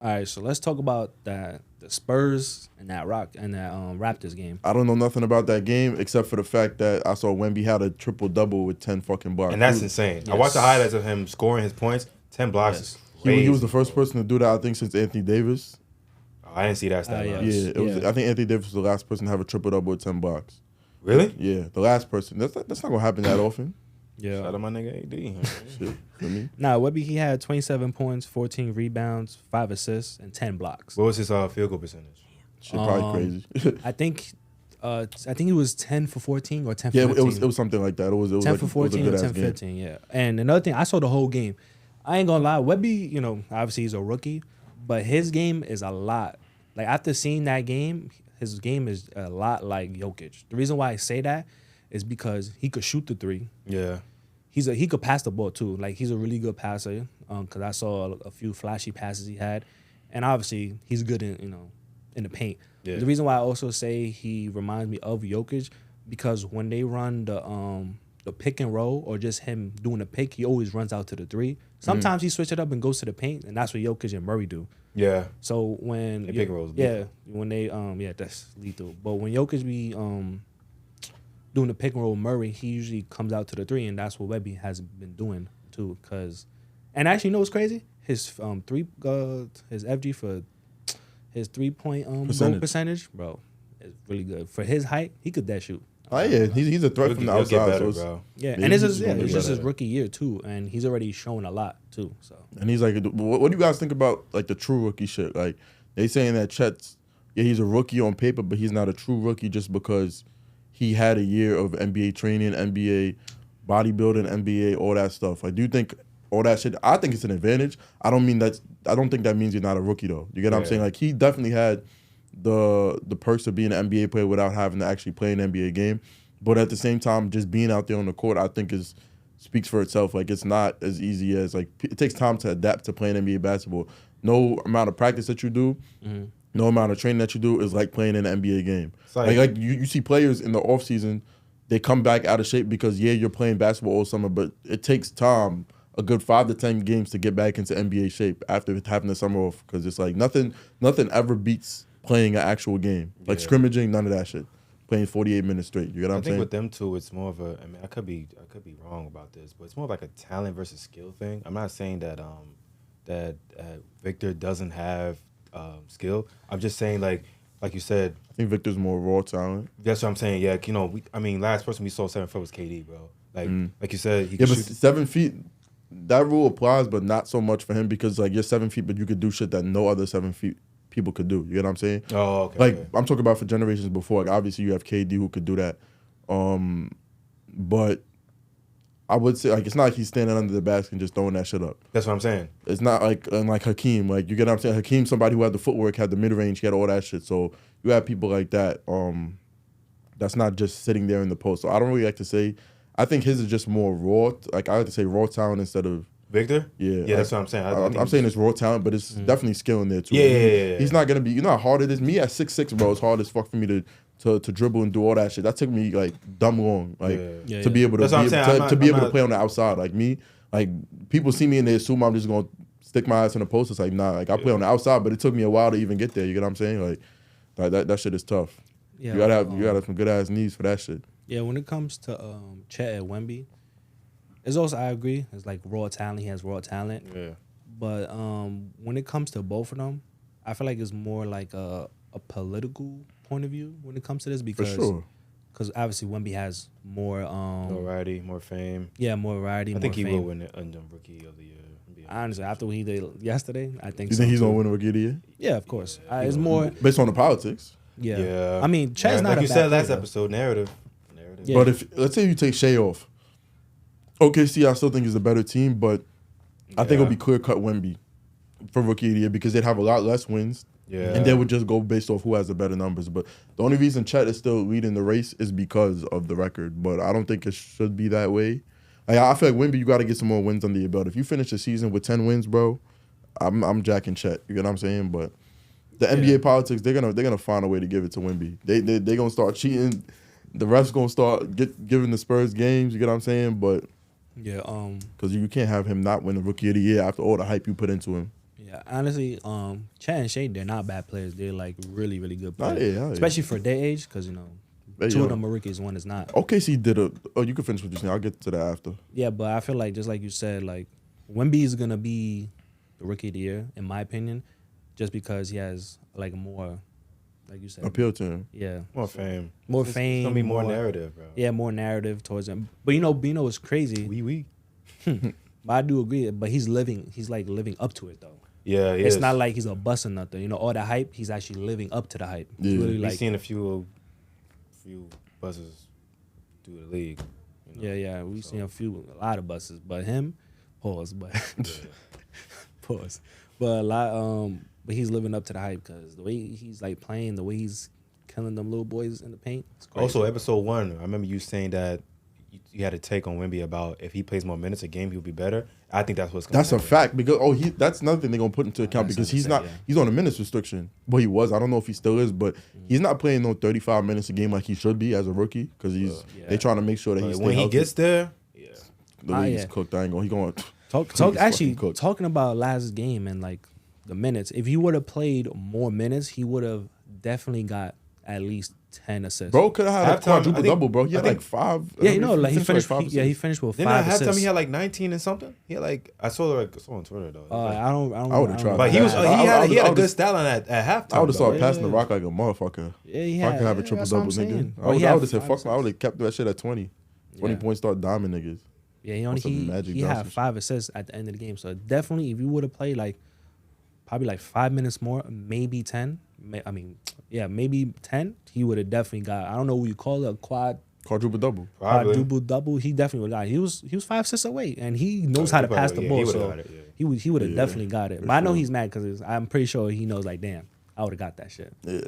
All right, so let's talk about that the Spurs and that Raptors game. I don't know nothing about that game except for the fact that I saw Wemby had a triple double with 10 fucking blocks. And that's insane. I watched the Yes. highlights of him scoring his points. 10 blocks Yes. is He crazy. was the first person to do that, I think, since Anthony Davis. Oh, I didn't see that stat. Yeah. line. Yeah, it was. Yeah. I think Anthony Davis was the last person to have a triple double with 10 blocks. Really? Yeah, the last person. That's not gonna happen that often. Yeah. Shout out my nigga AD. Shit, for me. Nah, Webby, he had 27 points, 14 rebounds, 5 assists, and 10 blocks. What was his field goal percentage? Shit, probably crazy. I think he was 10 for 14 or 10 for Yeah, 15. it was something like that. It was 10 like, for it was a 14 or good-ass 10 for game. 15, yeah. And another thing, I saw the whole game. I ain't gonna lie, Webby, you know, obviously he's a rookie, but his game is a lot. Like, after seeing that game, his game is a lot like Jokic. The reason why I say that is because he could shoot the three. Yeah. He could pass the ball too. Like, he's a really good passer. Because I saw a few flashy passes he had, and obviously he's good in the paint. Yeah. The reason why I also say he reminds me of Jokic because when they run the pick and roll or just him doing the pick, he always runs out to the three. Sometimes he switch it up and goes to the paint, and that's what Jokic and Murray do. Yeah. So when They pick and rolls yeah, when they that's lethal. But when Jokic be doing the pick and roll with Murray, he usually comes out to the three, and that's what Webby has been doing too. And actually, you know what's crazy? His his FG for his 3-point goal percentage, bro, is really good for his height. He could that shoot. Oh yeah, he's a threat from the He'll get outside. better, So it's- bro. Yeah, Yeah, and it's he's just, gonna it's get just his better. rookie year too, and he's already showing a lot too. So and he's like, what do you guys think about like the true rookie shit? Like they saying that Chet's, yeah, he's a rookie on paper, but he's not a true rookie just because he had a year of NBA training, NBA bodybuilding, NBA, all that stuff. Like, do you think all that shit? I think it's an advantage. I don't think that means you're not a rookie though. You get what I'm Yeah. saying? Like he definitely had the perks of being an NBA player without having to actually play an NBA game. But at the same time, just being out there on the court, I think speaks for itself. Like it's not as easy as like it takes time to adapt to playing NBA basketball. No amount of practice that you do, no amount of training that you do is like playing in an NBA game. It's like- Like you see players in the off season, they come back out of shape because you're playing basketball all summer, but it takes time, a good 5 to 10 games to get back into NBA shape after having the summer off. Because it's like nothing ever beats playing an actual game. Like Yeah. scrimmaging, none of that shit. Playing 48 minutes straight. You get what I I'm think saying? with them two, it's more of a. I mean, I could be wrong about this, but it's more of like a talent versus skill thing. I'm not saying that Victor doesn't have skill. I'm just saying like you said. I think Victor's more raw talent. That's what I'm saying. Yeah, you know, last person we saw 7 foot was KD, bro. Like you said, he Yeah, could but shoot. 7 feet, that rule applies, but not so much for him because like you're 7 feet, but you could do shit that no other 7 feet people could do. You get what I'm saying? Oh, okay. Like okay. I'm talking about for generations before. Like obviously you have KD who could do that, but I would say like it's not like he's standing under the basket and just throwing that shit up. That's what I'm saying. It's not like unlike Hakeem. Like you get what I'm saying? Hakeem, somebody who had the footwork, had the mid range, he had all that shit. So you have people like that. That's not just sitting there in the post. So I don't really like to say. I think his is just more raw. Like I like to say raw talent instead of. Victor? Yeah, Yeah, that's what I'm saying. I think I'm saying it's raw talent, but it's definitely skill in there too. Yeah, Like, yeah, yeah. He's not gonna be. You know how hard it is. Me at 6'6", bro, it's hard as fuck for me to dribble and do all that shit. That took me like dumb long, like Yeah, to be able to That's what I'm saying. to be I'm able to not- play on the outside. Like me, like people see me and they assume I'm just gonna stick my ass in the post. It's like nah, like I play on the outside, but it took me a while to even get there. You get what I'm saying? Like that shit is tough. yeah, You gotta have some good ass knees for that shit. yeah. When it comes to Chet and Wemby, it's also I agree. It's like raw talent. He has raw talent. Yeah. But when it comes to both of them, I feel like it's more like a political point of view when it comes to this For because sure. obviously Wemby has more More variety, more fame. more variety. I think more he fame. will win the Rookie of the Year. Honestly, after what he did yesterday, I think You so think he's too. gonna win a rookie of the year Yeah, of course. It's more based on the politics? yeah. I mean, Chet's not like a you bad said last player. episode. Narrative. Yeah. But if let's say you take Shea off, OKC I still think is a better team, but I think it'll be clear cut Wemby for rookie of the year because they'd have a lot less wins. Yeah. And they would just go based off who has the better numbers. But the only reason Chet is still leading the race is because of the record. But I don't think it should be that way. Like, I feel like Wemby, you got to get some more wins under your belt. If you finish the season with 10 wins, bro, I'm jacking Chet. You get what I'm saying? But the NBA politics, they're gonna find a way to give it to Wemby. They gonna start cheating. The refs gonna start giving the Spurs games. You get what I'm saying? But Yeah, because you can't have him not win the rookie of the year after all the hype you put into him. yeah. Yeah, honestly, Chet and Shea, they're not bad players. They're like really, really good Oh, players, yeah. especially for their age. Because Hey, two yo. of them are rookies, one is not. OKC did a. Oh, you can finish what you're saying. I'll get to that after. Yeah, but I feel like just like you said, like Wemby is gonna be the rookie of the year in my opinion, just because he has like more, like you said, Appeal to him. yeah, More fame. more It's fame, gonna be more narrative, bro. Yeah, more narrative towards him. But Bino is crazy. We. But I do agree. But he's like living up to it though. Yeah, It's not like he's a bust or nothing. All the hype, he's actually living up to the hype. Yeah. Really We've like, seen a few buzzes through the league. yeah. We've seen a lot of buses, but him, pause, but pause, but a lot. But he's living up to the hype because the way he's like playing, the way he's killing them little boys in the paint. It's crazy. Also, episode 1, I remember you saying that you had a take on Wemby about if he plays more minutes a game, he'll be better. I think that's what's going That's a fact because that's another thing they're gonna put into account That's because he's 100%, not yeah. he's on a minutes restriction. But he was. I don't know if he still is, but he's not playing no 35 minutes a game like he should be as a rookie because they trying to make sure that he's when he gets there, the league is yeah. cooked. I ain't going. He going. Talk actually cooked. talking about last game and like the minutes. If he would have played more minutes, he would have definitely got at least 10 assists. Bro could have had a Halftime, quadruple I think- double, bro. He had I think- like 5. Yeah, like he finished. five He finished with didn't 5 at halftime assists. he had like 19 and something? He had like I saw on Twitter though. I don't. I would've tried But he was I- he had I a would've- good stat on at halftime. I would have though. started passing the rock like a motherfucker. Yeah, he If I had. could have a triple that's what I'm double, saying. nigga. Bro, I he would had have said 5 fuck. I would assists. have kept that shit at 20. 20 Yeah. points, start diming niggas. Yeah, he What's up, Magic he had Johnson? 5 assists at the end of the game. So definitely, if you would have played like probably like 5 minutes more, maybe 10. Maybe 10. He would have definitely got. I don't know what you call it, a Quadruple double. Probably. quadruple double. He definitely would have got. He was 5 assists away, and he knows Oh, how he to pass the probably- yeah, ball. he would've So got it, yeah. he would have Yeah, definitely got it. for But I know sure. he's mad because I'm pretty sure he knows like, damn, I would have got that shit. Yeah,